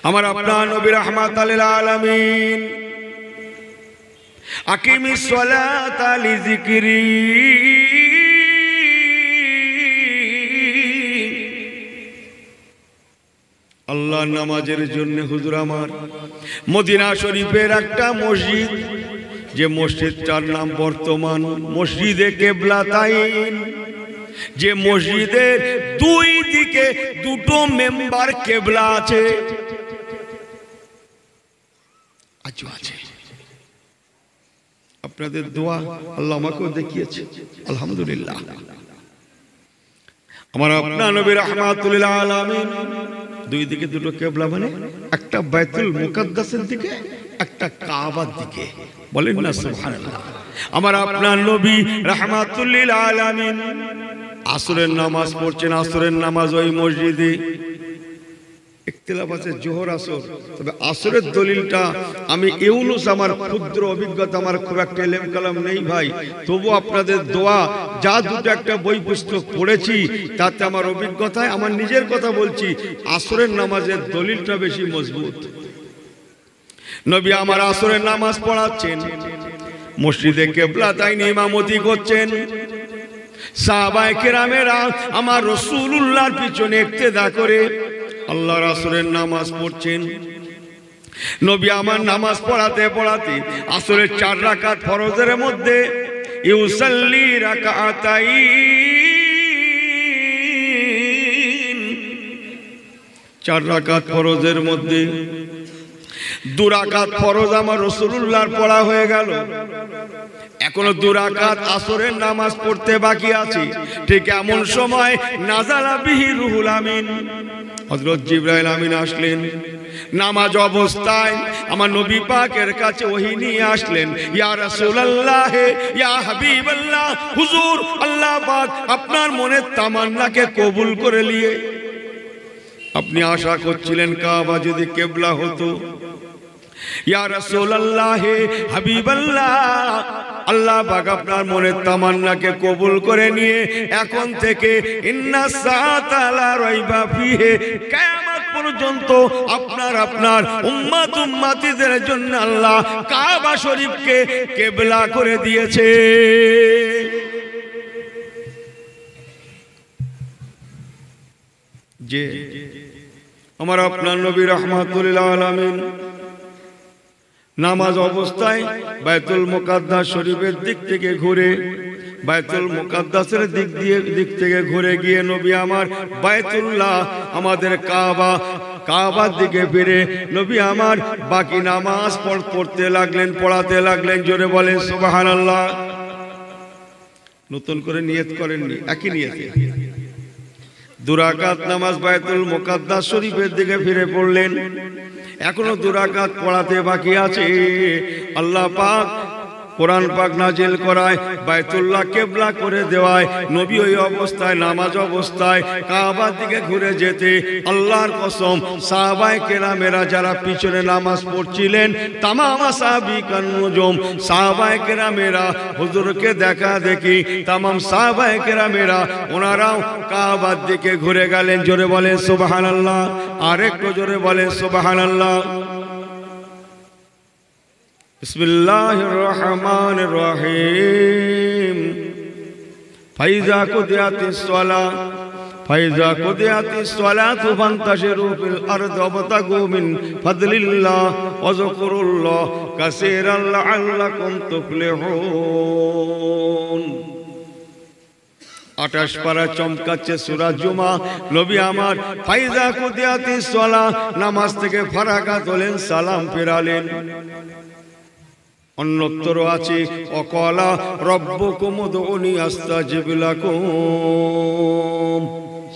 আমার আপনার নবী রাহমাতাল লিল আলামিন আকিমিস সালাতা লিযিকরি আল্লাহ নামাজের জন্য হুজুর আমার মদিনা শরীফের একটা মসজিদ, যে মসজিদটার নাম বর্তমান মসজিদে কেবলাতাইন, যে মসজিদের দুই দিকে দুটো মেম্বার কেবলা আছে। আজও আছে। আপনাদের দোয়া আল্লাহ আমাকেও দেখিয়েছে, আলহামদুলিল্লাহ। আমার আপনার নবী রাহমাতুল লিল আলামিন দুই দিকে দুটো কেবলা, মানে একটা বাইতুল মুকাদ্দাসের দিকে, একটা কাবার দিকে। বলেন না সুবহানাল্লাহ। আমার আপনার নবী রাহমাতুল লিল আলামিন আসরের নামাজ পড়ছেন। আসরের নামাজ ওই মসজিদে, ইখতিলাফ আছে জোহর আসর, তবে আসরের দলিলটা আমি ইউনুস, আমার ক্ষুদ্র অভিজ্ঞতা, আমার খুব একটা ইলম কালাম নেই ভাই, তবু আপনাদের দোয়া, যা দুটো একটা বই পুস্তক পড়েছি তাতে আমার অভিজ্ঞতায় আমার নিজের কথা বলছি, আসরের নামাজের দলিলটা বেশি মজবুত। নবী আমার আসরের নামাজ পড়াচ্ছেন, মসজিদে কেবলাতাইন ইমামতি করছেন। সাহাবায়ে কেরামেরা আমার রাসূলুল্লাহর পিছনে ইক্তেদা করে আল্লাহর আসরের নামাজ পড়ছেন। নবী আমার নামাজ পড়াতে পড়াতে আসরের 4 রাকাত ফরজের মধ্যে ইউসাল্লি রাকাতাইন, 4 রাকাত ফরজের মধ্যে 2 রাকাত ফরজ আমার রাসূলুল্লাহর পড়া হয়ে গেল। এখনো 2 রাকাত আসরের নামাজ পড়তে বাকি আছে। ঠিক এমন সময় নাযালা বিহি রুহুল আমিন, হযরত জিবরাইল আমিন আসলেন। নামাজ অবস্থায় আমার নবী পাকের কাছে ওহী নিয়ে আসলেন। ইয়া রাসূলুল্লাহ, ইয়া হাবিবাল্লাহ, হুজুর আল্লাহ পাক আপনার মনের তামান্নাকে কবুল করে নিয়ে আপনি আশা করছিলেন কাবা যদি কিবলা হতো। ইয়া রাসূলুল্লাহ, হাবিবাল্লাহ, আল্লাহ পাক আপনার মনের তামান্নাকে কবুল করে নিয়ে এখন থেকে ইন্নাস সাআতা লা রাইবা ফিহি, কিয়ামত পর্যন্ত আপনার উম্মত উম্মতিদের জন্য আল্লাহ কাবা শরীফকে কিবলা করে দিয়েছে। যে আমার আপনার নবী রাহমাতুল লিল আলামিন নামাজ অবস্থায় বাইতুল মুকাদ্দাস শরীফের দিক থেকে ঘুরে, বাইতুল মুকাদ্দাসের দিক থেকে ঘুরে গিয়ে নবী আমার বাইতুল্লাহ আমাদের কাবার দিকে ফিরে নবী আমার বাকি নামাজ পড়তে লাগলেন, পড়াতে লাগলেন। জোরে বলেন সুবহানাল্লাহ। নতুন করে নিয়ত করেননি, একই নিয়তে 2 রাকাত নামাজ বাইতুল মুকাদ্দাস শরীফের দিকে ফিরে পড়লেন। এখনো 2 রাকাত পড়াতে বাকি আছে। আল্লাহ পাক কোরআন পাক নাজিল করায়, বাইতুল্লাহ কিবলা করে দেওয়ায় নবী ওই অবস্থায় নামাজ অবস্থায় কাবার দিকে ঘুরে যেতে আল্লাহর কসম সাহাবায়ে কেরামেরা যারা পিছনে নামাজ পড়ছিলেন, তামাম সাহাবিকান নুজুম সাহাবায়ে কেরামেরা হুজুরকে দেখা দেখি, তামাম সাহাবায়ে কেরামেরা ওনারাও কাবার দিকে ঘুরে গেলেন। জোরে বলেন সুবহানাল্লাহ। আরেকটু জোরে বলেন সুবহানাল্লাহ। বিসমিল্লাহির রহমানির রহিম। ফাইজা কুদিয়াতিস সালাতু ফান্তাশিরু ফিল আরদি ওয়াবতাগু মিন ফাদলিল্লাহ ওয়াযকুরুল্লাহ কাসীরান লাআল্লাকুম তুফলিহুন। 28 পারা চমকাচ্ছে সূরা জুমা। নবী আমার ফাইজা কুদিয়াতিস সালাহ নামাজ থেকে ফারাগাত হলেন, সালাম ফেরালেন। অন্যত্র আছে ওয়াকালা রাব্বুকুম উদউনি আস্তাজিব লাকুম।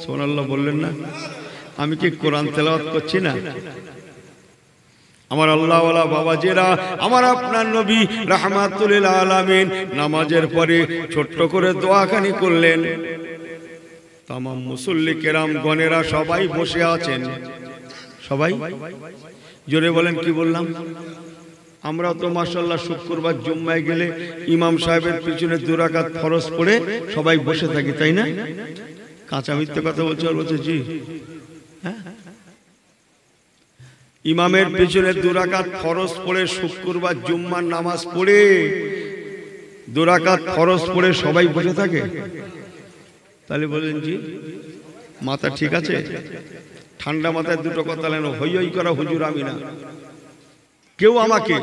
সুবহানাল্লাহ বললেন না? আমি কি কোরআন তেলাওয়াত করছি না? আমার আল্লাহওয়ালা বাবাজিরা, আমার আপনার নবী রাহমাতুল লিল আলামিন নামাজের পরে ছোট্ট করে দোয়াখানি করলেন। তামাম মুসল্লি কেরাম গণেরা সবাই বসে আছেন। সবাই জোরে বলেন, কি বললাম? আমরা তো মাশাআল্লাহ শুক্রবার জুম্মায় গেলে ইমাম সাহেবের পিছনে 2 রাকাত ফরজ পড়ে সবাই বসে থাকি, তাই না? কাঁচা মিথ্যে কথা বলছে আর বলছে জি। ইমামের পেছনে 2 রাকাত ফরজ পড়ে শুক্রবার জুম্মার নামাজ পড়ে 2 রাকাত ফরজ পড়ে সবাই বসে থাকে, তাহলে বলেন জি মাথা ঠিক আছে? ঠান্ডা মাথায় দুটো কথা লেন, হই হই করা হুজুর আমি না। কেউ আমাকে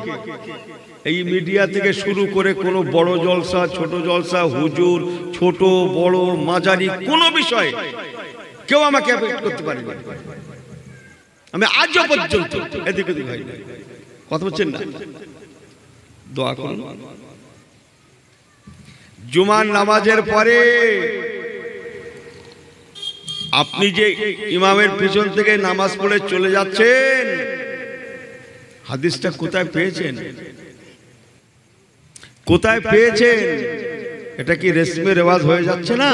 এই মিডিয়া থেকে শুরু করে কোনো বড় জলসা ছোট জলসা হুজুর ছোট বড় মাঝারি কোনো বিষয় কেউ আমাকে এফেক্ট করতে পারে না। আমি আজও পর্যন্ত এদিকে ভাই কথা বলছেন না, দোয়া করুন। জুমার নামাজের পরে আপনি যে ইমামের পিছন থেকে নামাজ পড়ে চলে যাচ্ছেন, হাদিসটা কোথায় পেয়েছেন? কোথায় পেয়েছেন? এটা কি রেশমে রেওয়াজ হয়ে যাচ্ছে না?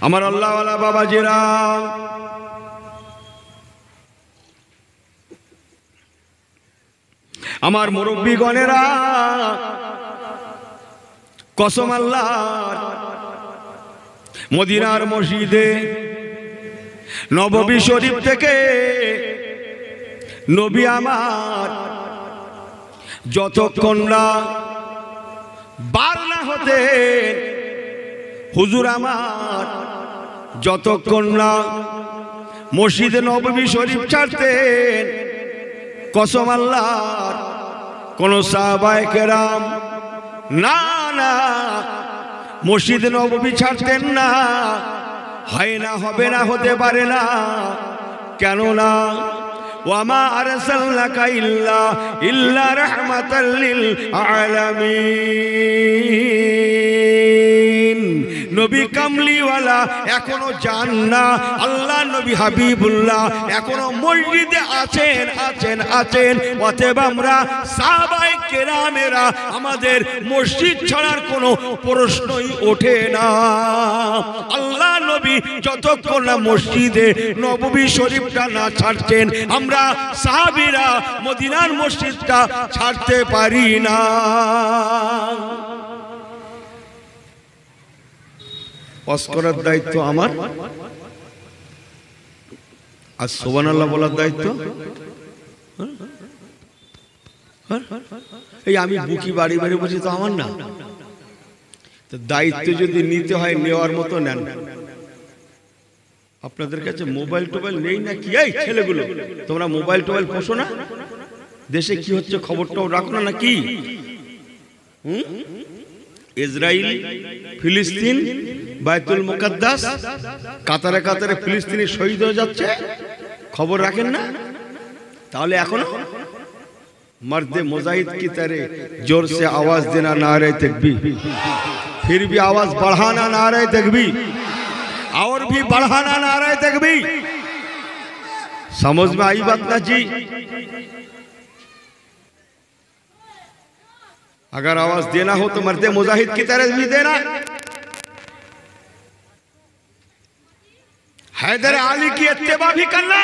আমার আল্লাহওয়ালা বাবাজিরা, আমার মুরব্বীগণেরা, কসম আল্লাহর, মদিনার মসজিদে নববী শরীফ থেকে নবী আমার যতক্ষণ না বার না হতেন, হুজুর আমার যতক্ষণ না মসজিদে নববী শরীফ ছাড়তেন, কসম আল্লাহর কোন সাহাবায়ে কেরাম না না মসজিদে নববী ছাড়তেন না। হয় না, হবে না, হতে পারে না। কেননা ওয়ামা আরসালনাকা ইল্লা রাহমাতাল লিল আলামিন। নবী কামলিওয়ালা এখনো যান না, আল্লাহ নবী হাবিবুল্লাহ এখনো মসজিদে আছেন আছেন আছেন। অতএব আমরা সাহাবায়ে কেরামেরা আমাদের মসজিদ ছাড়ার কোনো প্রশ্নই ওঠে না। আল্লাহ নবী যতক্ষণ না মসজিদে নববী শরীফটা না ছাড়ছেন, আমরা সাহাবীরা মদিনার মসজিদটা ছাড়তে পারি না। ওয়াজ করার দায়িত্ব আমার, আর সুবহানাল্লাহ বলার দায়িত্ব এই আমি বুকি বাড়ি বাড়ি বসে তো আমার না। তো দায়িত্ব যদি নিতে হয় নেওয়ার মতো নেন। আপনাদের কাছে মোবাইল টোবাইল নেই না কি? এই ছেলেগুলো তোমরা মোবাইল টোবাইল পোষো না? দেশে কি হচ্ছে খবরটাও রাখো না নাকি? ইসরায়েল, ফিলিস্তিন, বাইতুল মুকাদ্দাস, কাতারে কাতারে ফিলিস্তিনি শহীদ হয়ে যাচ্ছে, খবর রাখেন না? তাহলে এখনো मर्द मुजाहिद की तरह जोर से आवाज देना, नारे तकबीर, फिर भी आवाज बढ़ाना, नारे तकबीर, और भी बढ़ाना, नारे तकबीर। समझ में आई बात ना जी? अगर आवाज देना हो तो मर्द मुजाहिद की तरह भी देना। हैदर अली की इत्तिबा भी करना।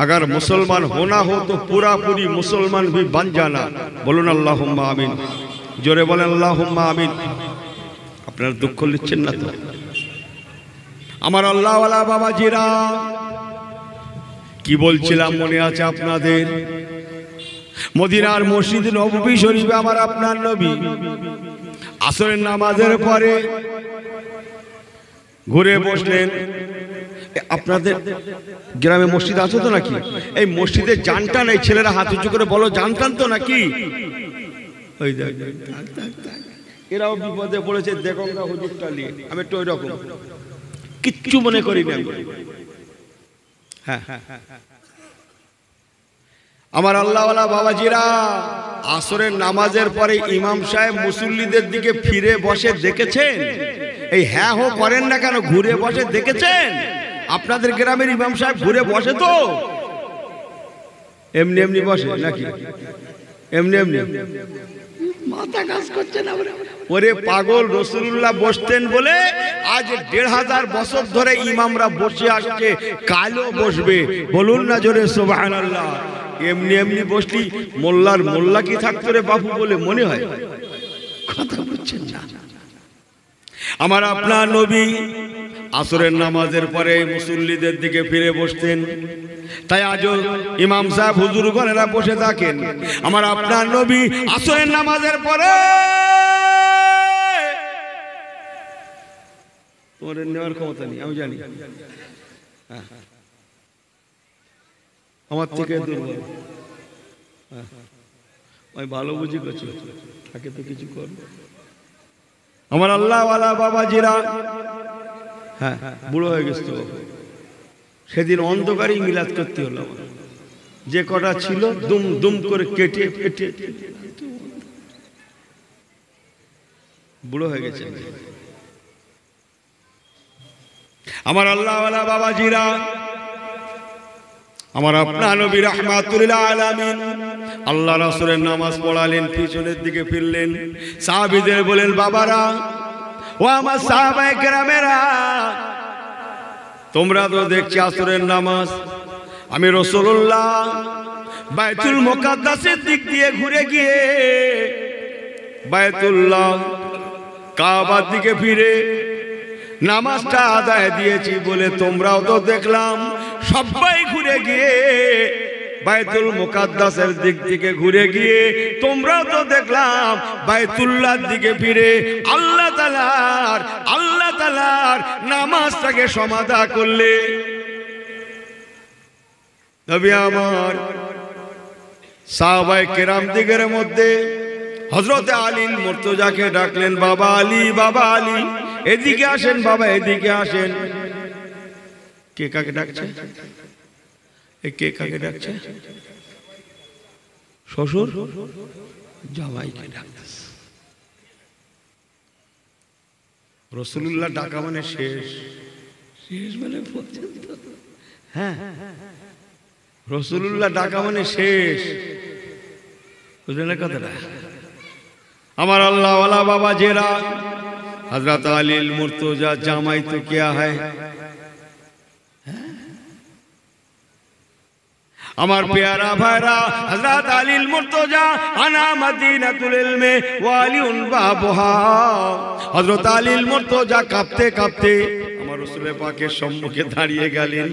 अगर मुसलमान होना हो तो पूरा पूरी मुसलमान भी बन जाना। बोलून अल्लाहुम्मा आमीन, जोरे बोलें अल्लाहुम्मा आमीन। अपना दुख लिच्छेन ना तो আমার আল্লাহওয়ালা বাবাজিরা, কি বলছিলাম মনে আছে আপনাদের? মদিনার মসজিদ নববী শরীফে আমার আপনার নবী আসরের নামাজের পরে ঘুরে বসলেন। আপনাদের গ্রামে মসজিদ আছে তো নাকি? এই মসজিদে জানটা নেই, ছেলেরা হাত উঁচু করে বলো জানটান তো নাকি? ওই দেখ এরাও বিপদে পড়েছে, দেখো না হুজুরটা নিয়ে। আমি একটু ওই রকম কিচ্ছু মনে করি না। হ্যাঁ, আমার আল্লাহওয়ালা বাবাজিরা, আসরের নামাজের পরে ইমাম সাহেব মুসল্লিদের দিকে ফিরে বসে দেখেছেন? এই হ্যাঁ হো করেন না কেন? ঘুরে বসে দেখেছেন? আপনাদের গ্রামের ইমাম সাহেব ঘুরে বসে তো? এমনি এমনি বসে নাকি? এমনি এমনি মাথা কাজ করছে না? ওরে পাগল, রাসূলুল্লাহ বসতেন বলে আজ ১৫০০ বছর ধরে ইমামরা বসে আসছে, কালও বসবে। বলুন না জোরে সুবহানাল্লাহ। এমনি এমনি বসলি মোল্লার মোল্লা কি থাকতো রে বাবু বলে মনে হয়? কথা বলছেন না। আমার আপনার নবী আসরের নামাজের পরে মুসল্লিদের দিকে ফিরে বসতেন। তাই আজও ইমাম সাহেব হুজুরগণেরা বসে থাকেন। আমার আপনার নবী আসরের নামাজের পরে তোমার নেওয়ার ক্ষমতা নেই, আমি জানি, আমার থেকে দুর্বল, আমি ভালো বুঝি করছি, তাকে তো কিছু কর। আমার আল্লাহওয়ালা বাবাজিরা, হ্যাঁ বুড়ো হয়ে গেছে তো, সেদিন অন্ধকারে মিলাদ করতে হলো। যে কটা ছিল দুম দুম করে কেটে কেটে বুড়ো হয়ে গেছে। আমার আল্লাহওয়ালা বাবাজিরা, আমার আপনার নবী রাহমাতুল আলামিন আল্লাহ রাসূলের নামাজ পড়ালেন, পিছনের দিকে ফিরলেন, সাহাবীদের বলেন, বাবারা ও আমার সাহাবায়ে কেরামেরা, তোমরা তো দেখছি আসরের নামাজ, আমি রাসূলুল্লাহ বাইতুল মুকাদ্দাসের দিক দিয়ে ঘুরে গিয়ে বায়তুল্লাহ কাবার দিকে ফিরে নামাজটা আদায় দিয়েছি বলে তোমরাও তো দেখলাম সবাই ঘুরে গিয়ে বাইতুল মুকাদ্দাসের দিক থেকে ঘুরে গিয়ে তোমরাও তো দেখলাম বাইতুল্লাহর দিকে ফিরে আল্লাহ তাআলার নামাজটাকে সমাধা করলে। নবী আমার সাহাবায়ে কেরাম দিগের মধ্যে হযরত আলী মুর্তজাকে ডাকলেন, বাবা আলী, বাবা আলী, এদিকে আসেন বাবা, এদিকে আসেন। কে কাকে ডাকছে? কে কাকে ডাকছে? শ্বশুর জামাইকে ডাকতেছে। রাসূলুল্লাহ ডাকা মানে শেষ, শেষ মানে পর্যন্ত। হ্যাঁ, রাসূলুল্লাহ ডাকা মানে শেষ, বুঝলেন না কথাটা? আমার আল্লাহওয়ালা বাবা জেরা हजरत अली मुर्तजा जामाई तो क्या है? আমার প্যারা ভাইরা হযরত আলী মুর্তজা আনা মদিনাতুল ইলমে ওয়ালিউন বাবুহা। হযরত আলী মুর্তজা কাঁপতে কাঁপতে আমার রাসূল পাকের সম্মুখে দাঁড়িয়ে গেলেন।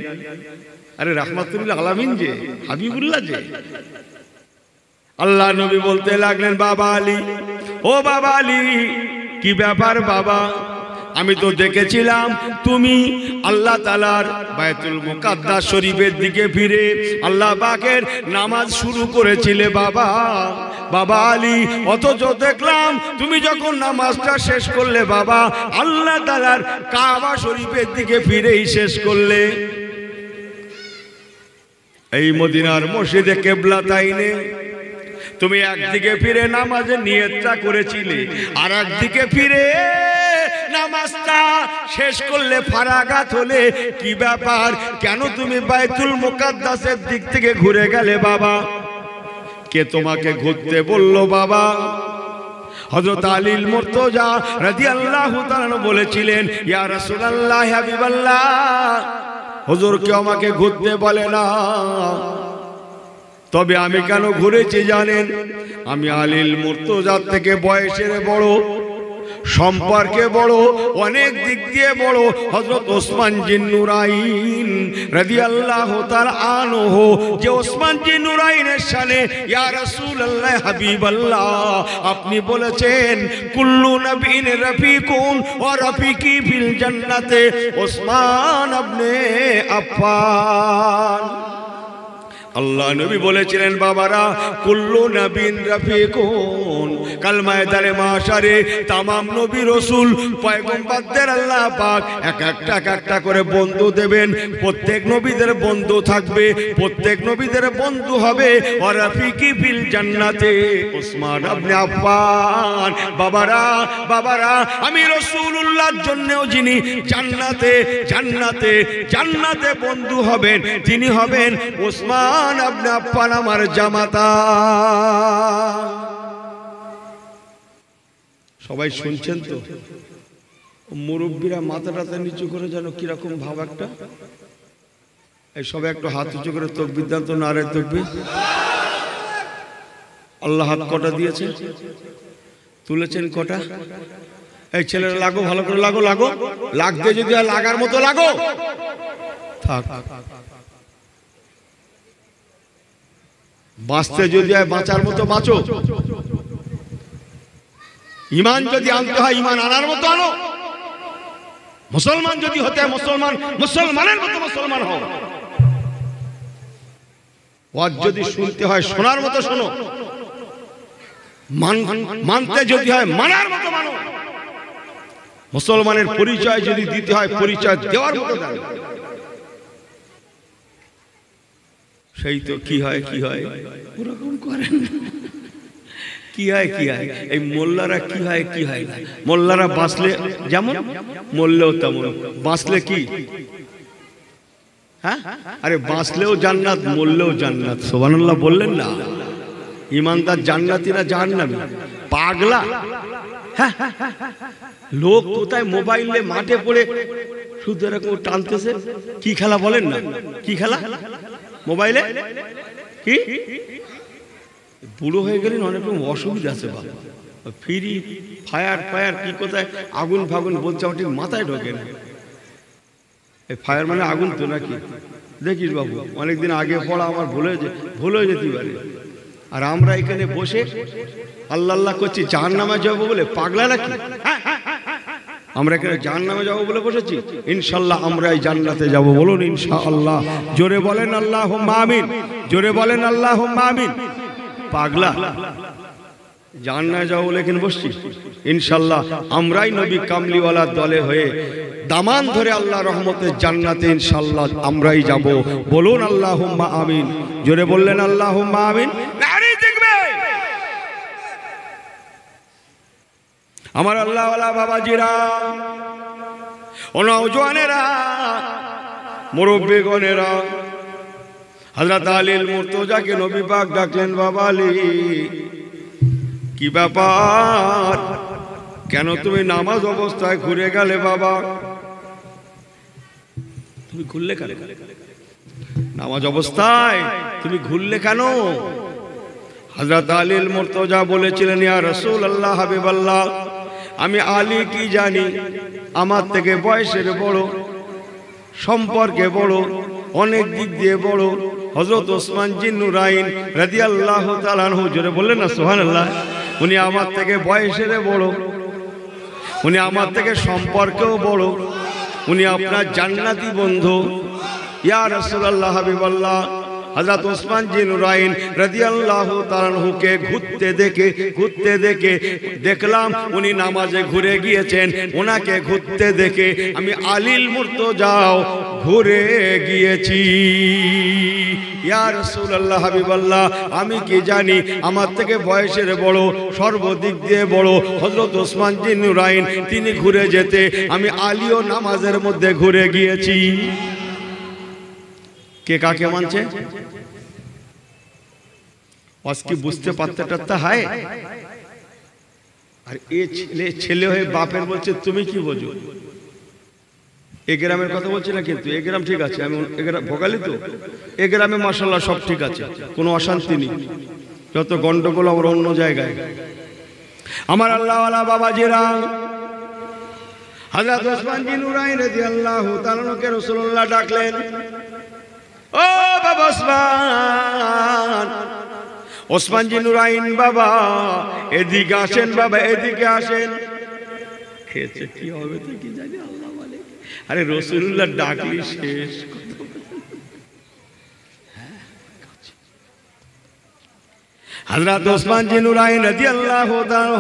আরে রাহমাতুল আলামিন যে, হাবিবুল্লাহ যে। আল্লাহ নবী বলতে লাগলেন, বাবা আলী, ও বাবা আলী, কি ব্যাপার বাবা? আমি তো দেখেছিলাম তুমি আল্লাহ তাআলার বাইতুল মুকাদ্দাস শরীফের দিকে ফিরে আল্লাহ পাকের নামাজ শুরু করেছিলে বাবা। বাবা আলী, অথচ দেখলাম তুমি যখন নামাজটা শেষ করলে বাবা আল্লাহ তাআলার কাবা শরীফের দিকে ফিরেই শেষ করলে। এই মদিনার মসজিদে কিবলাতাইনে তুমি একদিকে ফিরে নামাজের নিয়তটা করেছিলে, আর একদিকে ফিরে নামাজটা শেষ করলে ফারাগাত হলে। কি ব্যাপার? কেন তুমি বাইতুল মুকাদ্দাসের দিক থেকে ঘুরে গেলে বাবা? কে তোমাকে ঘুরতে বললো বাবা? হযরত আলী মুর্তজা রাদিয়াল্লাহু তাআলা বলেছিলেন, ইয়া রাসূলুল্লাহ, হাবিবাল্লাহ, হুজুর কেউ আমাকে ঘুরতে বলে না। তবে আমি কেন ঘুরেছি জানেন? আমি আলী মুর্তজার থেকে বয়সের বড়, সম্পর্কে বড়, অনেক দিক দিয়ে বড় হযরত ওসমান জিন্নুরাইন রাদিয়াল্লাহু তাআলা আনহু, যে ওসমান জিন্নুরাইনের শানে ইয়া রাসূলুল্লাহ, হাবিবাল্লাহ, আপনি বলেছেন কুল্লু নবিয়্যিন রাফিকুন ওয়া রাফিকি ফিল জান্নাতে ওসমান ইবনে আফফান। আল্লাহ নবী বলেছিলেন, বাবারা, কুল্লু নবীন রাফিকুন, কাল ময়দানে মাশারে তামাম নবী রাসূল পয়গম্বরদের আল্লাহ পাক এক একটা করে বন্ধু দেবেন। প্রত্যেক নবীদের বন্ধু থাকবে, প্রত্যেক নবীদের বন্ধু হবে ওয়া রাফিকি ফিল জান্নাতে ওসমান ইবনে আফফান। বাবারা, বাবারা, আমি রাসূলুল্লাহর জন্যও যিনি জান্নাতে জান্নাতে জান্নাতে বন্ধু হবেন, তিনি হবেন ওসমান ইবনে আফফান, আমার জামাতা। সবাই শুনছেন তো? মুরব্বীরা মাথাটা নিচু করে যেন কিরকম ভাব একটা। এই সবাই একটু হাত উঁচু করে তাকবীর দান তো, নারে তাকবীর। আল্লাহ হাত কটা দিয়েছে? তুলেছেন কটা? এই ছেলেরা লাগো, ভালো করে লাগো, লাগো, লাগতে যদি আর লাগার মতো লাগো, থাক। বাঁচতে যদি হয় বাঁচার মতো বাঁচো। ইমান যদি আনতে হয় ইমান আনার মতো আনো। মুসলমান যদি হতে হয় মুসলমানের মতো মুসলমান হও। ওয়াজ যদি শুনতে হয় শোনার মতো শোনো, মানতে যদি হয় মানার মতো মানো। মুসলমানের পরিচয় যদি দিতে হয় পরিচয় দেওয়ার মতো দেন। সেই তো কি হয় ওরকম করেন। কি হয় এই মোল্লারা কি হয় না। মোল্লারা বাঁচলে যেমন মরলেও তেমন। বাঁচলে কি, হ্যাঁ, আরে বাঁচলেও জান্নাত মরলেও জান্নাত। সুবহানাল্লাহ বললেন না? ইমানদার জান্নাতি না জাহান্নামী? পাগলা। হ্যাঁ, লোক কোথায় মোবাইলে মাঠে পড়ে শুধু এরকম টানতেছে। কি খেলা বলেন না? কি খেলা? মোবাইলে কি? বুড়ো হয়ে গেলেন, অনেক রকম অসুবিধা আছে বাবা। ফ্রি ফায়ার কি কোথায় আগুন ফাগুন বলছে, আমার ঠিক মাথায় ঢোকে না। এই ফায়ার মানে আগুন তো নাকি? দেখিস বাবু, অনেকদিন আগে পড়া আমার ভুলে যেতে পারে। আর আমরা এখানে বসে আল্লাহ করছি জাহান্নামে যাবো বলে। পাগলা নাকি? আমরা এখানে জাহান্নামে যাবো বলে বসেছি। ইনশাআল্লাহ আমরা এই জান্নাতে যাব। বলুন ইনশাআল্লাহ। জোরে বলেন আল্লাহুম্মা আমিন। জোরে বলেন আল্লাহুম্মা আমিন। পাগলা, জান্নাতে যাবো বলে এখানে বসছি। ইনশাআল্লাহ আমরাই নবী কামলিওয়ালার দলে হয়ে দামান ধরে আল্লাহ রহমতের জান্নাতে ইনশাআল্লাহ আমরাই যাব। বলুন আল্লাহুম্মা আমিন। জোরে বললেন আল্লাহুম্মা আমিন। নারী দেখবে আমার আল্লাহওয়ালা বাবাজিরা, ও নওজওয়ানেরা, মুরব্বিগণেরা, হযরত আলীল মুর্তজাকে নবী পাক ডাকলেন, বাবা আলী কি ব্যাপার, কেন তুমি নামাজ অবস্থায় ঘুরে গেলে বাবা? তুমি ঘুরলে কেন? নামাজ অবস্থায় তুমি ঘুরলে কেন? হযরত আলীল মুর্তজা বলেছিলেন, ইয়া রাসূলুল্লাহ, হাবিবাল্লাহ, আমি আলী কি জানি, আমার থেকে বয়সের বড়, সম্পর্কে বড়, অনেক দিক দিয়ে বড় হযরত ওসমান জিন্নুরাইন রাদিয়াল্লাহু তাআলা আনহু। জোরে বললেন না সুবহানাল্লাহ? উনি আমার থেকে বয়সের বড়, উনি আমার থেকে সম্পর্কেও বড়, উনি আপনার জান্নাতি বন্ধু। ইয়া রাসূলুল্লাহ, হাবিবাল্লাহ, হযরত ওসমান জিন্নুরাইন রাদিয়াল্লাহু তাআলা আনহুকে ঘুরতে দেখে দেখলাম উনি নামাজে ঘুরে গিয়েছেন। ওনাকে ঘুরতে দেখে আমি আলীল মুর্তজাও ঘুরে গিয়েছি। ইয়া রাসূলুল্লাহ, হাবিবাল্লাহ, আমি কি জানি আমার থেকে বয়সের বড়, সর্বদিক দিয়ে বড় হযরত ওসমান জিন্নুরাইন তিনি ঘুরে যেতে আমি আলীও নামাজের মধ্যে ঘুরে গিয়েছি। কে কাকে মানছে? আজকে বুঝতে পারতে হয়। আর এ ছেলে হয়ে বাপের বলছে তুমি কি বোঝো? এ গ্রামের কথা বলছি না, কিন্তু এ গ্রাম ঠিক আছে, আমি এ গ্রাম ভোগালি তো, এ গ্রামে মাশাআল্লাহ সব ঠিক আছে, কোনো অশান্তি নেই। যত গন্ডগোল আমার অন্য জায়গায়। আমার আল্লাহওয়ালা বাবাজিরা, হযরত ওসমান জিন্নুরাইন রাদিয়াল্লাহু তাআলা আনহুকে রাসূলুল্লাহ ডাকলেন, ও বাবা ওসমান, ওসমান জিন্নুরাইন বাবা এদিকে আসেন, বাবা এদিকে আসেন। খেয়েছে কি হবে তো কি জানি, আল্লাহ বলে। আরে রাসূলুল্লাহ ডাকলি শেষ। হযরত ওসমান জিন্নুরাইন রাদিয়াল্লাহু তাআলা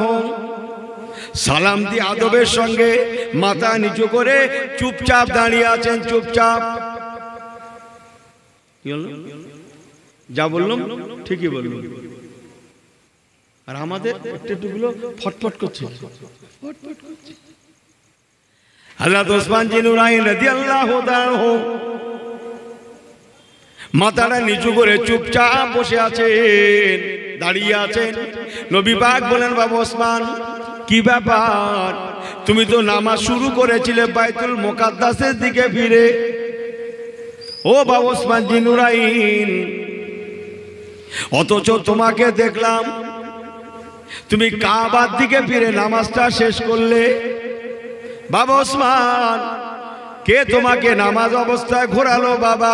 সালাম দিয়ে আদবের সঙ্গে মাথা নিচু করে চুপচাপ দাঁড়িয়ে আছেন, চুপচাপ। যা বললাম ঠিকই বললাম। আর আমাদের একটুগুলো ফটফট করছে। হযরত ওসমান জিন্নুরাইন রাদিয়াল্লাহু তাআলা মাথাটা নিচু করে চুপচাপ বসে আছেন, দাঁড়িয়ে আছেন। নবী পাক বলেন, বাবা ওসমান কি ব্যাপার, তুমি তো নামাজ শুরু করেছিলে বাইতুল মুকাদ্দাসের দিকে ফিরে। ও বাবা ওসমান জিন্নুরাইন, অথচ তোমাকে দেখলাম তুমি কাবার দিকে ফিরে নামাজটা শেষ করলে। বাবা ওসমান, কে তোমাকে নামাজ অবস্থায় ঘোরালো বাবা?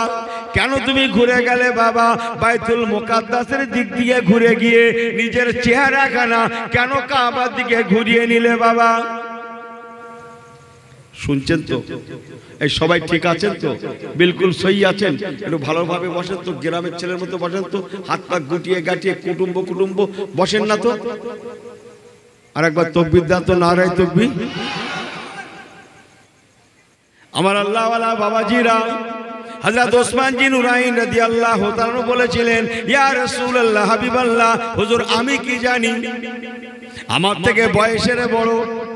কেন তুমি ঘুরে গেলে বাবা? বাইতুল মুকাদ্দাসের দিক দিয়ে ঘুরে গিয়ে নিজের চেহারাখানা কেন কাবার দিকে ঘুরিয়ে নিলে বাবা? শুনছেন তো? এই সবাই ঠিক আছেন তো? বিলকুল সহি আছেন? একটু ভালোভাবে বসেন তো, গ্রামের ছেলের মতো বসেন তো, হাত পা গুটিয়ে গাটিয়ে কুটুম্ব কুটুম্ব বসেন না তো? আর একবার তাকবীর দাও তো, নারায়ে তাকবীর। আমার আল্লাহওয়ালা বাবাজিরা, হযরত ওসমান জি নুরাইন রাদিয়াল্লাহু তাআলা বলেছিলেন, ইয়া রাসূলুল্লাহ, হাবিবাল্লাহ, হুজুর আমি কি জানি, আমার থেকে বয়সের বড়,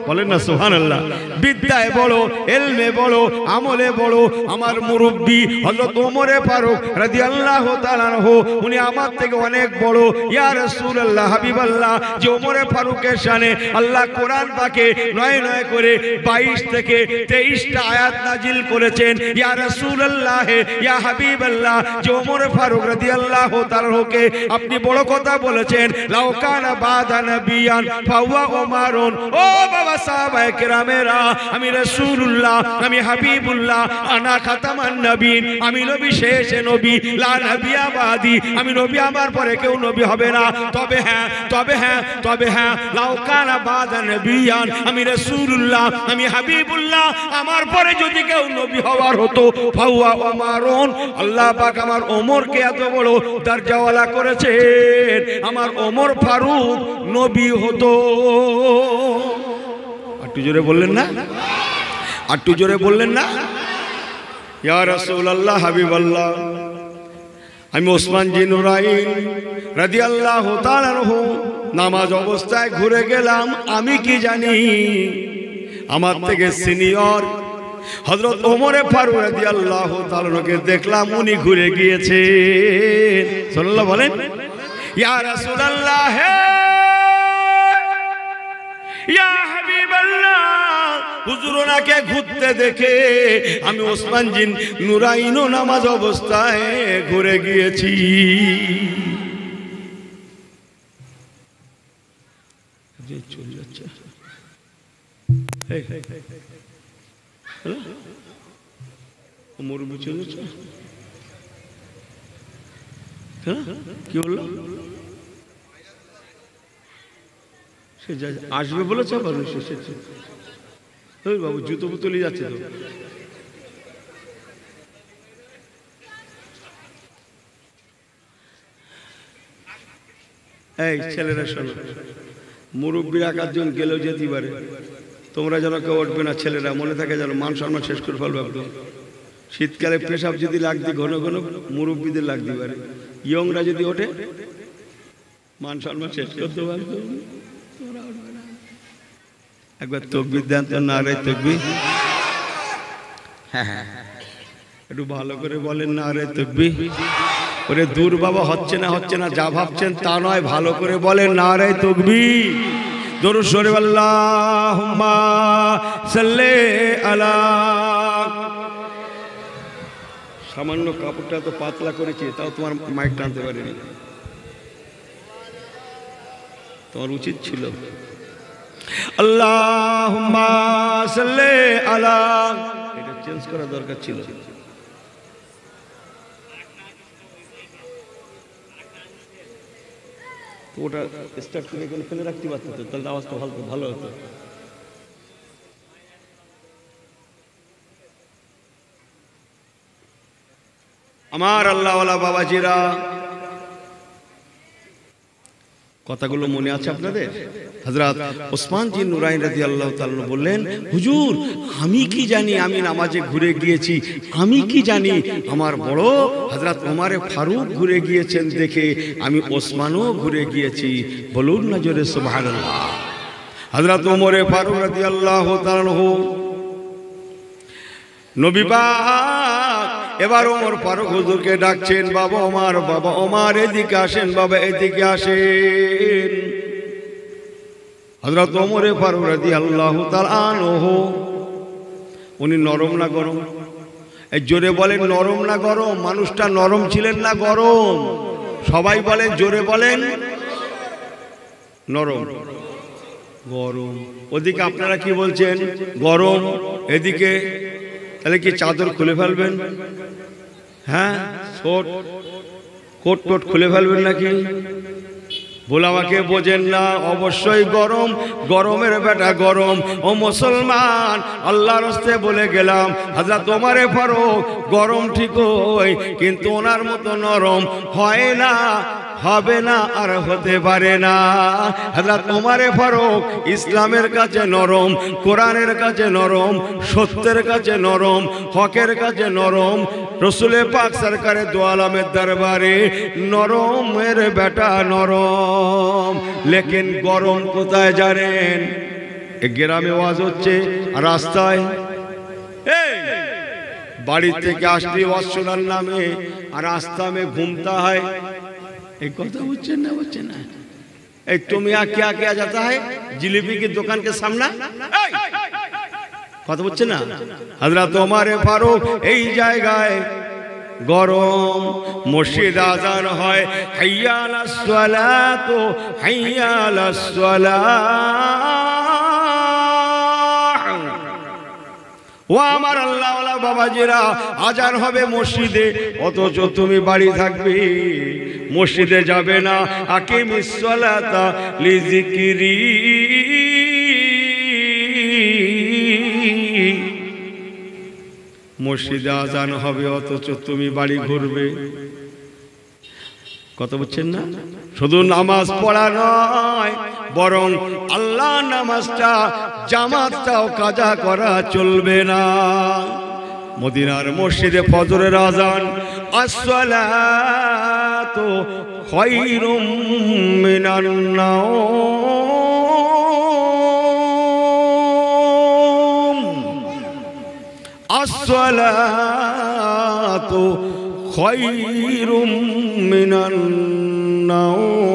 বলেন না সুবহানাল্লাহ, বিদ্যায় বড়, ইলমে বড়, আমলে বড় আমার মুরব্বি হযরত ওমর ফারুক রাদিয়াল্লাহু তাআলা আনহু, উনি আমার থেকে অনেক বড়। ইয়া রাসূলুল্লাহ, হাবিবাল্লাহ, যে ওমর ফারুকের শানে আল্লাহ কোরআন পাকে ৯ করে ২২ থেকে ২৩টা আয়াত নাজিল করেছেন। ইয়া রাসূলুল্লাহ, ইয়া হাবিবাল্লাহ, যে ওমর ফারুক রাদিয়াল্লাহু তাআলাকে আপনি বড় কথা বলেছেন, লাউ কানা বাদা নবিয়ান ফাওয়া ওমরুন। ও বাবা সাহাবায়ে কেরামেরা, আমি রাসূলুল্লাহ, আমি হাবিবুল্লাহ, আনা খাতামান নবীন, আমি নবী শেষ নবী, লা নবিয়া বাদি, আমি নবী আমার পরে কেউ নবী হবে না। তবে হ্যাঁ লাউ কানা বাদা নবিয়ান, আমি রাসূলুল্লাহ, আমি হাবিবুল্লাহ, আমার পরে যদি কেউ নবী হওয়ার হতো ফাওয়া ওমরুন, আল্লাহ পাক আমার ওমরকে এত বড় দরজাওয়ালা করেছেন, আমার ওমর ফারুক নবী হতো। একটু জোরে বললেন না? একটু জোরে বললেন না? ইয়া রাসূলুল্লাহ, হাবিবাল্লাহ, আমি ওসমান জি নুরাইন রাদিয়াল্লাহু তাআলা আনহু নামাজ অবস্থায় ঘুরে গেলাম। আমি কি জানি, আমার থেকে সিনিয়র হযরত ওমর ফারুক রাদিয়াল্লাহু তাআলা আনহুকে দেখলাম, উনি ঘুরে গিয়েছেন। সাল্লাল্লাহু বলেন, ইয়া রাসূলুল্লাহ, ইয়া হাবিবাল্লাহ, হুজুর ওনাকে ঘুরতে দেখে আমি ওসমান জি নুরাইনও নামাজ অবস্থায় ঘুরে গিয়েছি। চলে যাচ্ছে মুরব্বি, চলে যাচ্ছে, কি বললো? সে আসবে বলেছে, আবার এসেছে। বাবু জুতো বুতলি যাচ্ছে তো। এই ছেলেরা শোনো, মুরব্বীর 1-জন গেলেও যেতে পারে, তোমরা যেন কেউ উঠবে না। ছেলেরা মনে থাকে যেন মান সম্মান শেষ করে ফেলবে। একদম শীতকালে পেশাব যদি লাগতে ঘন ঘন মুরব্বীদের লাগতে পারে, ইয়ংরা যদি ওঠে মান সম্মান শেষ করতে পারবে। একবার তাকবীর দেন তো, নারে তাকবীর। হ্যাঁ, একটু ভালো করে বলেন, নারে তাকবীর। ওরে দূর বাবা, হচ্ছে না যা ভাবছেন তা নয়, ভালো করে বলেন, নারে তাকবীর। দরুদ শরীফ, আল্লাহুম্মা সাল্লি আলা। সামান্য কাপড়টা তো পাতলা করেছি, তাও তোমার মাইক টানতে পারিনি, তোমার উচিত ছিল। আল্লাহুম্মা সাল্লি আলা, এটা চেঞ্জ করা দরকার ছিল। ওটা স্টার্ট করে এখানে ফেলে রাখতে পারতো, তাহলে আওয়াজটা ভালো হতো। আমার আল্লাহওয়ালা বাবাজিরা, কথাগুলো মনে আছে আপনাদের? হযরত ওসমান জি নুরাইন রাদিয়াল্লাহু তাআলা বললেন, হুজুর আমি কি জানি, আমি নামাজে ঘুরে গিয়েছি, আমি কি জানি আমার বড় হযরত ওমর ফারুক ঘুরে গিয়েছেন দেখে আমি ওসমানও ঘুরে গিয়েছি। বলুন না জোরে সুবহানাল্লাহ। হযরত ওমর ফারুক রাদিয়াল্লাহু তাআলা নবী পাক এবার ওমর ফারুক হুজুরকে ডাকছেন, বাবা ওমর এদিকে আসেন, বাবা এদিকে আসেন। হযরত ওমর ফারুক রাদিয়াল্লাহু তাআলা আনহু, উনি নরম না গরম? এই জোরে বলেন, নরম না গরম? মানুষটা নরম ছিলেন না গরম? সবাই বলেন, জোরে বলেন, নরম গরম। ওদিকে আপনারা কি বলছেন? গরম। এদিকে তাহলে কি চাদর খুলে ফেলবেন? হ্যাঁ, কোট টোট খুলে ফেলবেন নাকি? ভোলামাকে বোঝেন না, অবশ্যই গরম, গরমের বেটা গরম। ও মুসলমান, আল্লাহর রাস্তে বলে গেলাম, হযরত ওমরে ফারুক গরম ঠিকই, কিন্তু ওনার মতো নরম হয় না, হবে না, আর হতে পারে না। হযরত ওমরে ফারুক ইসলামের কাছে নরম, কোরআনের কাছে নরম, সত্যের কাছে নরম, হকের কাছে নরম, রসুল পাক সরকারে দু আলমের দরবারে নরমের বেটা নরম। লেকিন গরম কোথায় জানেন? গ্রামে ওয়াজ হচ্ছে, আর রাস্তায় বাড়ি থেকে আসলে ওয়াজ শোনার নামে আর রাস্তা में घूमता है। एक কথা বুঝছেন না? বুঝছেন না? এই তুমি क्या किया जाता है जिलेबी की दुकान के सामने? কথা বুঝছেন না? হযরত ওমরে ফারুক এই জায়গায় গরম। মসজিদ আযান হয়, হাইয়া আলাস সালাত, হাইয়া আলাস সালাহ। ও আমার আল্লাহওয়ালা বাবাজিরা, আজান হবে মসজিদে, অথচ তুমি বাড়ি থাকবে, মসজিদে যাবে না। আকিমিস সালাতা লিযিকরি। মসজিদে আজান হবে, অথচ তুমি বাড়ি ঘুরবে। কথা বুঝছেন না? শুধু নামাজ পড়া নয়, বরং আল্লাহ নামাজটা জামাতটাও কাজা করা চলবে না। মদিনার মসজিদে ফজরের আজান, আসসালাতু খায়রুম মিনান নাওম, আসসালাতু খায়রুম মিনান নাওম।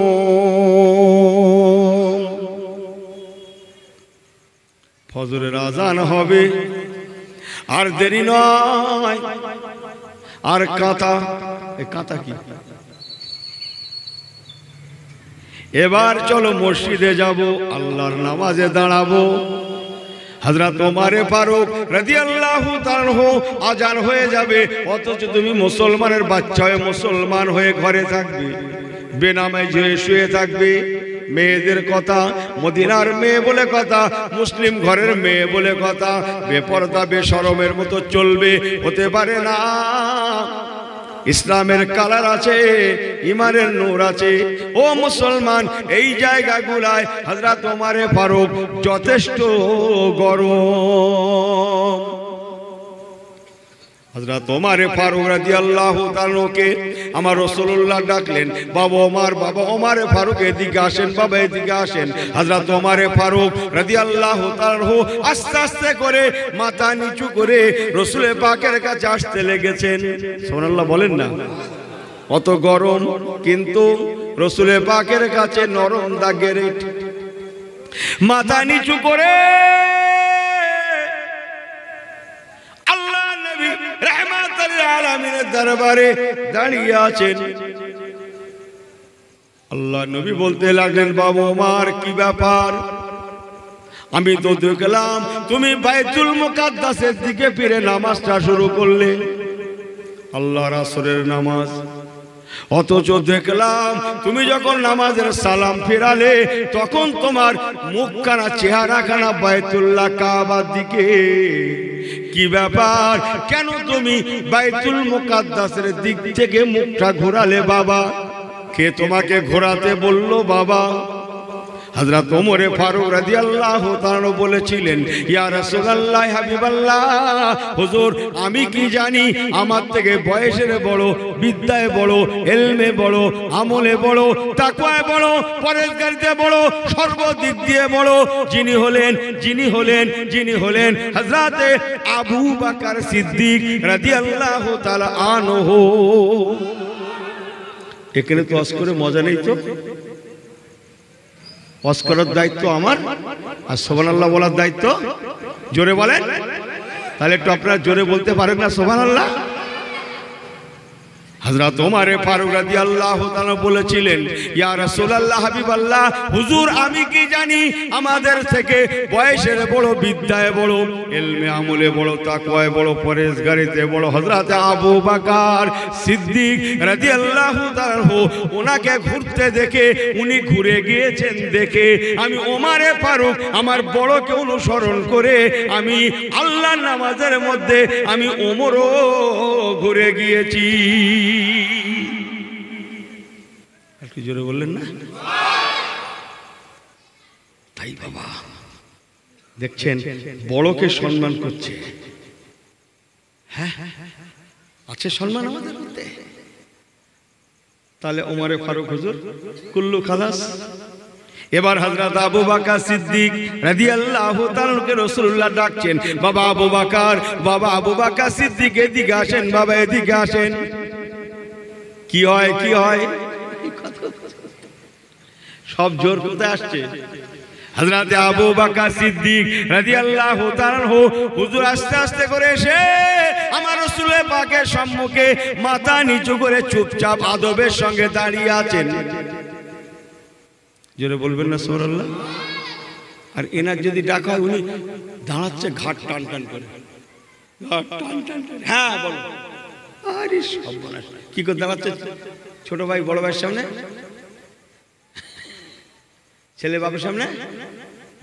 ফজরের আজান হবে, আর দেরি নয়। আর কাঁথা, এই কাঁথা কি? এবার চলো মসজিদে যাব, আল্লাহর নামাজে দাঁড়াবো। হযরত ওমরে ফারুক রাদিয়াল্লাহু তাআলা আজান হয়ে যাবে, অথচ তুমি মুসলমানের বাচ্চা হয়ে মুসলমান হয়ে ঘরে থাকবে, বেনামাজ হয়ে শুয়ে থাকবে। মেয়েদের কথা, মদিনার মেয়ে বলে কথা, মুসলিম ঘরের মেয়ে বলে কথা, বেপরদা বেশরমের মতো চলবে, হতে পারে না। ইসলামের কালার আছে, ইমানের নূর আছে। ও মুসলমান, এই জায়গাগুলায় হযরত ওমরে ফারুক যথেষ্ট গরম। হযরত ওমরে ফারুক রাদিয়াল্লাহু তাআলাকে আমার রাসূলুল্লাহ ডাকলেন, বাবা ওমর, বাবা ওমরে ফারুক এদিকে আসেন, বাবা এদিকে আসেন। হযরত ওমরে ফারুক রাদিয়াল্লাহু তাআলা আস্তে আস্তে করে মাথা নিচু করে রাসূল পাকের কাছে আসতে লেগেছেন। সুবহানাল্লাহ বলেন না? অত গরম, কিন্তু রাসূল পাকের কাছে নরম দাগের মাথা নিচু করে আলামিনের দরবারে দাঁড়িয়ে আছেন। আল্লাহ নবী বলতে লাগলেন, বাবা ওমর, কি ব্যাপার? আমি তো দেখলাম তুমি বাইতুল মুকাদ্দাসের দিকে ফিরে নামাজটা শুরু করলে, আল্লাহর আসরের নামাজ, অথচ দেখলাম তুমি যখন নামাজের সালাম ফিরালে, তখন তোমার মুখখানা, চেহারাখানা বাইতুল্লাহ কাবার দিকে। কি ব্যাপার? কেন তুমি বাইতুল মুকাদ্দাসের দিক থেকে মুখটা ঘোরালে বাবা? কে তোমাকে ঘোরাতে বললো বাবা? হযরত ওমরে ফারুক রাদিয়াল্লাহু তাআলা বলেছিলেন, ইয়া রাসূলুল্লাহ, হাবিবাল্লাহ, হুজুর, আমি কি জানি, আমার থেকে বয়সের বড়, বিদ্যায় বড়, ইলমে বড়, আমলে বড়, তাকওয়ায় বড়, পরহেজগারিতে বড়, সর্বদিক দিয়ে বড় যিনি হলেন হযরতে আবু বকর সিদ্দিক রাদিয়াল্লাহু তাআলা আনহু। এখানে তো ওয়াজ করে মজা নেই তো। ওয়াজ করার দায়িত্ব আমার, আর সুবহানাল্লাহ বলার দায়িত্ব, জোরে বলেন। তাহলে একটু আপনারা জোরে বলতে পারেন না সুবহানাল্লাহ? হযরত ওমর ফারুক রাদিয়াল্লাহু তাআলা বলেছিলেন, ইয়া রাসূলুল্লাহ, হাবিবাল্লাহ, হুজুর আমি কি জানি আমাদের থেকে বয়সের বড়, বিদ্যায় বড়, ইলমে আমলে বড়, তাকওয়ায় বড়, পরহেজগারিতে বড় হযরত আবু বকর সিদ্দিক রাদিয়াল্লাহু তাআলা ওনাকে ঘুরতে দেখে, উনি ঘুরে গিয়েছেন দেখে আমি ওমর ফারুক আমার বড়কে অনুসরণ করে আমি আল্লাহর নামাজের মধ্যে আমি ওমরও ঘুরে গিয়েছি। একটু জোরে বললেন না? তাই বাবা দেখছেন বড়কে সম্মান করছে। হ্যাঁ আছে সম্মান আমাদের মধ্যে। তাহলে ওমর ফারুক হুজুর কুল্লু খালাস। এবার হযরত আবু বকর সিদ্দিক রাদিয়াল্লাহু তাআলাকে রাসূলুল্লাহ ডাকছেন, বাবা আবু বকর, বাবা আবু বকর সিদ্দিক এদিকে আসেন, বাবা এদিকে আসেন। কি হয় কি হয় সব জোর কোথায় আসছে? হযরত আবু বকর সিদ্দিক রাদিয়াল্লাহু তাআলা হুজুর আস্তে আস্তে করে এসে আমার রাসূলের পাকের সম্মুখে মাথা নিচু করে চুপচাপ আদবের সঙ্গে দাঁড়িয়ে আছেন। জোরে বলবেন না সুবহানাল্লাহ? আর এনার যদি ডাকা হয় উনি দাঁড়াচ্ছে ঘাট টান টান করে, ঘাট টান টান করে। হ্যাঁ বলো। আরে সর্বনাশ, কি করে দাঁড়াচ্ছে? ছোট ভাই বড় ভাইয়ের সামনে, ছেলে বাবার সামনে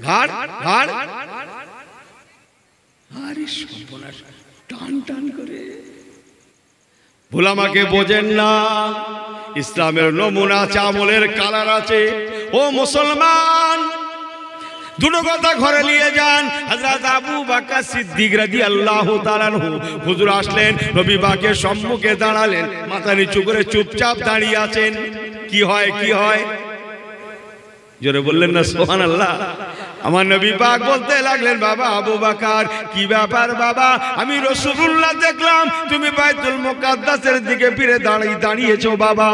ঘাট ঘাট। আরে সর্বনাশ, টান টান করে। ভুল আমাকে বোঝেন না, ইসলামের নমুনা আছে, আমলের কালার আছে। ও মুসলমান, দুটো কথা ঘরে নিয়ে যান। হযরত আবু বকর সিদ্দিক রাদিয়াল্লাহু তাআলা হুজুর আসলেন, নবী পাকের সম্মুখে দাঁড়ালেন, মাথা নিচু করে চুপচাপ দাঁড়িয়ে আছেন। কি হয় কি হয়? জোরে বললেন না সুবহানাল্লাহ? আমার নবী পাক বলতে লাগলেন, বাবা আবু বকর কি ব্যাপার বাবা? আমি রাসূলুল্লাহ দেখলাম তুমি বাইতুল মুকাদ্দাসের দিকে ফিরে দাঁড়িয়েছো বাবা,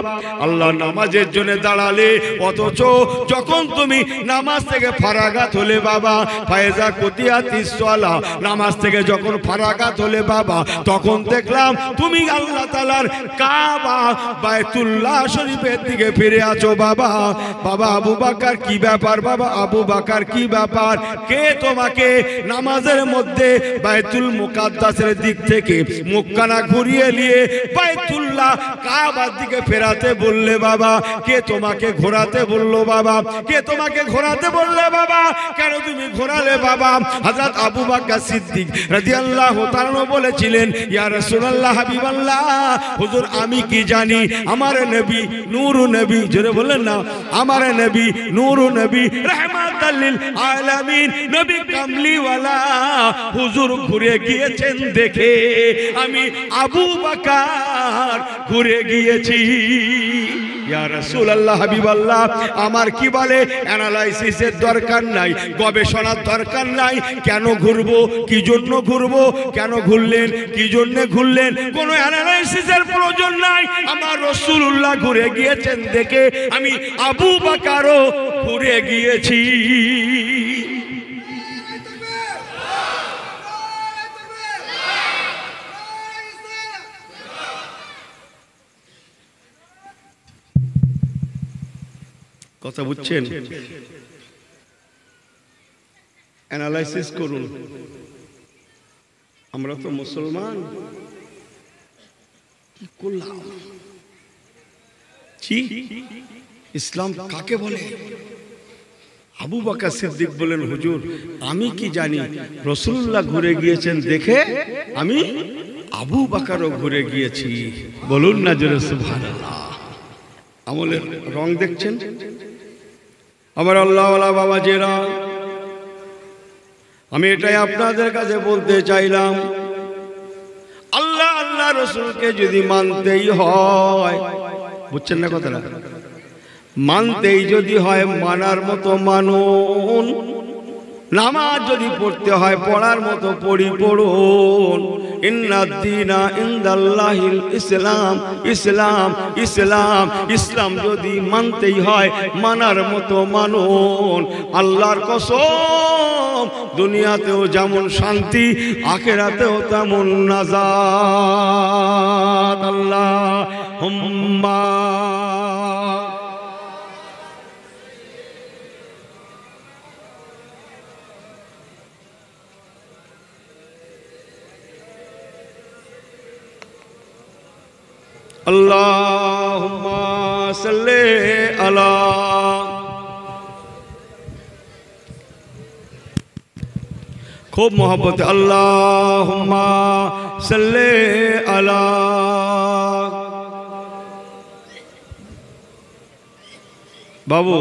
আল্লাহর নামাজের জন্য দাঁড়ালে, অথচ যখন তুমি নামাজ থেকে ফারাগাত হলে বাবা, ফায়জা কুতিয়াতিস সালাহ, নামাজ থেকে যখন ফারাগাত হলে বাবা, তখন দেখলাম তুমি আল্লাহ তাআলার কাবা বাইতুল্লাহ শরীফের দিকে ফিরে আছো বাবা। বাবা আবু বকর কি ব্যাপার বাবা? আবু বকর কি ব্যাপার? কে তোমাকে নামাজের মধ্যে বাইতুল মুকাদ্দাসের দিক থেকে মুখখানা ঘুরিয়ে নিয়ে বাইতুল্লাহ কাবার দিকে ফেরাতে বললে বাবা? কে তোমাকে ঘোরাতে বললো বাবা? কে তোমাকে ঘোরাতে বললে বাবা? কেন তুমি ঘোরালে বাবা? হযরত আবু বকর সিদ্দিক রাদিয়াল্লাহু তাআলা বলেছিলেন, ইয়া রাসূলুল্লাহ, হাবিবাল্লাহ, হুজুর আমি কি জানি আমার নবী নূর নবী, জোরে বলেন না, আমার নবী নূর নবী, রাহমাতাল লিল আলামিন, নবী কামলিওয়ালা হুজুর ঘুরে গিয়েছেন দেখে আমি আবু বকর ঘুরে গিয়েছি। ইয়া রাসূলুল্লাহ, হাবিবাল্লাহ, আমার কি বলে অ্যানালাইসিসের দরকার নাই, গবেষণার দরকার নাই। কেন ঘুরবো, কি জন্য ঘুরবো, কেন ঘুরলেন, কি জন্য ঘুরলেন, কোনো অ্যানালাইসিসের প্রয়োজন নাই। আমার রাসূলুল্লাহ ঘুরে গিয়েছেন দেখে আমি আবু বকরও ঘুরে গিয়েছি। কথা বুঝছেন? অ্যানালাইসিস করুন। আমরা তো মুসলমান, কি করলাম? ইসলাম কাকে বলে? আবু বকর সিদ্দিক বলেন, হুজুর আমি কি জানি রাসূলুল্লাহ ঘুরে গিয়েছেন দেখে আমি আবু বকরও ঘুরে গিয়েছি। বলুন না জোরে সুবহানাল্লাহ। আমলের রং দেখছেন? আমার আল্লাহওয়ালা বাবাজেরা, আমি এটাই আপনাদের কাছে বলতে চাইলাম, আল্লাহ আল্লাহ রাসূলকে যদি মানতেই হয়, বুঝছেন না কথাটা, মানতেই যদি হয় মানার মতো মানুন, নামাজ যদি পড়তে হয় পড়ার মতো পড়ুন। ইন্নাদ-দীনা ইনদাল্লাহিল ইসলাম, ইসলাম ইসলাম ইসলাম যদি মানতেই হয় মানার মতো মানুন। আল্লাহর কসম, দুনিয়াতেও যেমন শান্তি, আখিরাতেও তেমন নাজাত। আল্লাহ হুম্মা আল্লাহুম্মা সাল্লি আলা খুব মোহব্বতে আল্লাহুম্মা সাল্লি আলা বাবু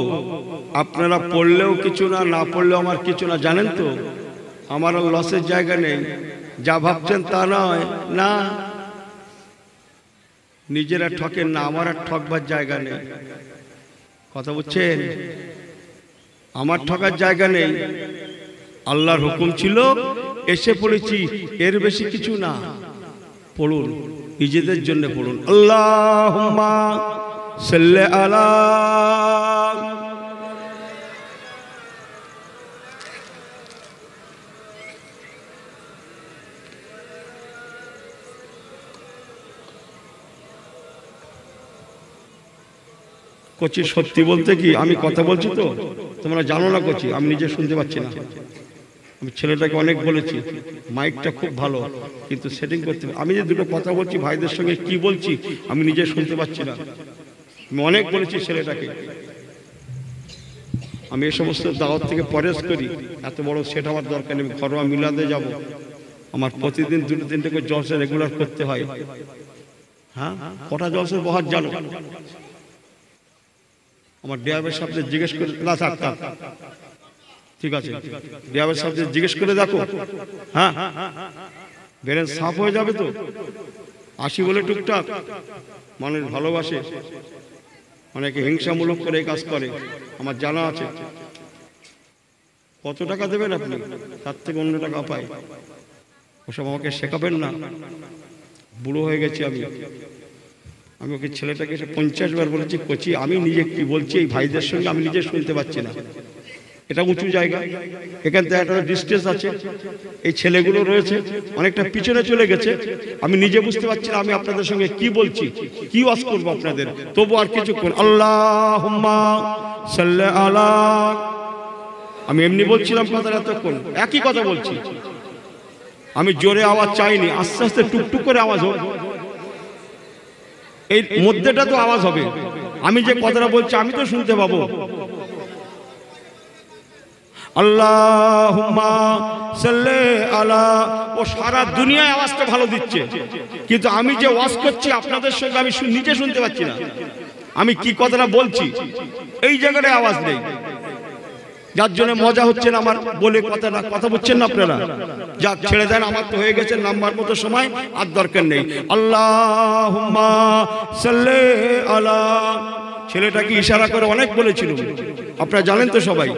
আপনারা পড়লেও কিছু না, না পড়লেও আমার কিছু না, জানেন তো আমার লসের জায়গা নেই, যা ভাবছেন তা নয়, না নিজেরা ঠকেন না, আমার আর ঠকবার জায়গা নেই, কথা বুঝছেন, আমার ঠকার জায়গা নেই, আল্লাহর হুকুম ছিল এসে পড়েছি, এর বেশি কিছু না, পড়ুন নিজেদের জন্য পড়ুন আল্লাহুম্মা সাল্লি আলা কচি সত্যি বলতে কি আমি কথা বলছি তো তোমরা জানো না কচি, আমি নিজে শুনতে পাচ্ছি না, আমি ছেলেটাকে অনেক বলেছি মাইকটা খুব ভালো কিন্তু সেটিং করতে, আমি যে দুটো কথা বলছি ভাইদের সঙ্গে কি বলছি আমি নিজে শুনতে পাচ্ছি না, আমি অনেক বলেছি ছেলেটাকে, আমি এই সমস্ত দাওয়াত থেকে পরেশ করি, এত বড় সেট আমার দরকার নেই, ঘরোয়া মিলাদে যাব, আমার প্রতিদিন দুটো তিনটে করে জলসা রেগুলার করতে হয়, হ্যাঁ কটা জলসার বহার জানো, আমার ড্রাইভার সাহেবদের জিজ্ঞেস করে না, থাক থাক ঠিক আছে, ড্রাইভার সাহেবদের জিজ্ঞেস করে দেখো, হ্যাঁ ব্রেন সাফ হয়ে যাবে তো, আসি বলে টুকটাক মানুষ ভালোবাসে, অনেকে হিংসামূলক করে কাজ করে, আমার জানা আছে, কত টাকা দেবেন আপনি, তার থেকে অন্য টাকা পাই, ওসব আমাকে শেখাবেন না, বুড়ো হয়ে গেছি আমি ওকে ছেলেটাকে এসে 50 বার বলেছি কচি আমি নিজে কি বলছি এই ভাইদের সঙ্গে আমি নিজে শুনতে পাচ্ছি না, এটা উঁচু জায়গা, এখান থেকে একটা ডিস্টেন্স আছে, এই ছেলেগুলো রয়েছে অনেকটা পিছনে চলে গেছে, আমি নিজে বুঝতে পারছি না আমি আপনাদের সঙ্গে কি বলছি, কি ওয়াজ করবো আপনাদের, তবু আর কিছুক্ষণ আল্লাহুম্মা সাল্লি আলা, আমি এমনি বলছিলাম কথাটা এতক্ষণ একই কথা বলছি, আমি জোরে আওয়াজ চাইনি, আস্তে আস্তে টুকটুক করে আওয়াজ হোক, এই মধ্যেটা তো আওয়াজ হবে, আমি যে কথাটা বলছি আমি তো শুনতে পাবো, আল্লাহুম্মা সাল্লি আলা, ও সারা দুনিয়ায় আওয়াজটা ভালো দিচ্ছে কিন্তু আমি যে ওয়াজ করছি আপনাদের সঙ্গে আমি নিজে শুনতে পাচ্ছি না, আমি কি কথাটা বলছি এই জায়গাটায় আওয়াজ নেই, যার জন্য মজা হচ্ছে না আমার বলে কথা বলছেন না আপনারা, যা ছেড়ে দেন, আমার তো হয়ে গেছে নাম্বার মতো সময় আর দরকার নেই, আল্লাহুম্মা সাল্লি আলা, ছেলেটাকে ইশারা করে অনেক বলেছিল, আপনারা জানেন তো সবাই,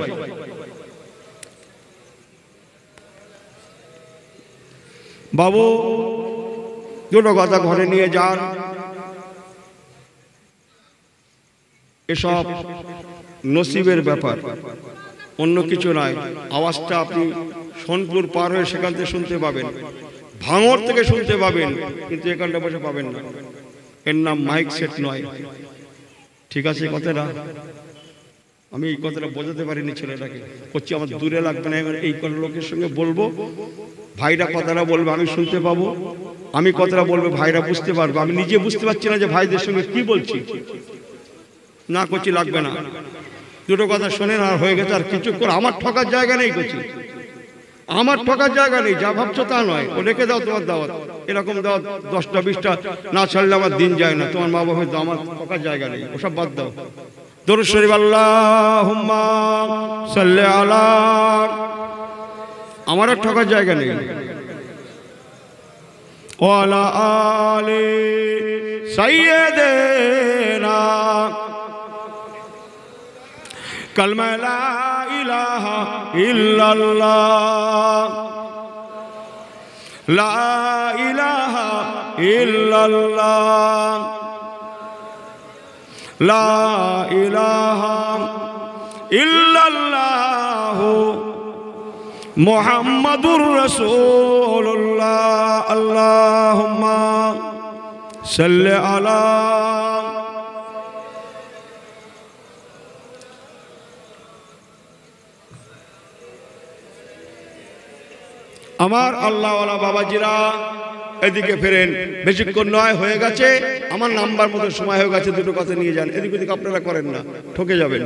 বাবু দুটো কথা ঘরে নিয়ে যান, এসব নসিবের ব্যাপার, অন্য কিছু নয়, আওয়াজটা আপনি সোনপুর পার হয়ে সেখান থেকে শুনতে পাবেন, ভাঙড় থেকে শুনতে পাবেন, কিন্তু এখানটা বসে পাবেন না, এর নাম মাইক সেট নয়, ঠিক আছে কথাটা, আমি এই কথাটা বোঝাতে পারিনি ছেলেটাকে, করছি আমার দূরে লাগবে না, এই লোকের সঙ্গে বলবো, ভাইরা কথাটা বলবে আমি শুনতে পাবো, আমি কথাটা বলবো ভাইরা বুঝতে পারবো, আমি নিজে বুঝতে পারছি না যে ভাইদের সঙ্গে কি বলছি, না করছি লাগবে না, দুটো কথা শোনেন আর হয়ে গেছে, আর কিছুক্ষণ আমার ঠকার জায়গা নেই করছি, আমার ঠকার জায়গা নেই, যা ভাবছো তা নয়, ও রেখে দাও তোমার দাওয়াত, এরকম দাওয়াত 10টা 20টা না ছাড়লে আমার দিন যায় না, তোমার মা বাবা হয়তো, আমার ঠকার জায়গা নেই, ওসব বাদ দাও, দরুদ শরীফ আল্লাহুম্মা সাল্লি আলা, আমার আর ঠকার জায়গা নেই, ওয়ালা আলি সাইয়্যিদিনা, কালমা লা ইলাহা ইল্লাল্লাহ, লা ইলাহা ইল্লাল্লাহ, লা ইলাহা ইল্লাল্লাহ মুহাম্মাদুর রাসূলুল্লাহ, আল্লাহুম্মা সাল্লি আলা। আমার আল্লাহওয়ালা বাবাজিরা এদিকে ফেরেন, বেশিক্ষণ নয়, হয়ে গেছে আমার নাম্বার মতো সময় হয়ে গেছে, দুটো কথা নিয়ে যান। এদিক ওদিক আপনারা করেন না, ঠকে যাবেন।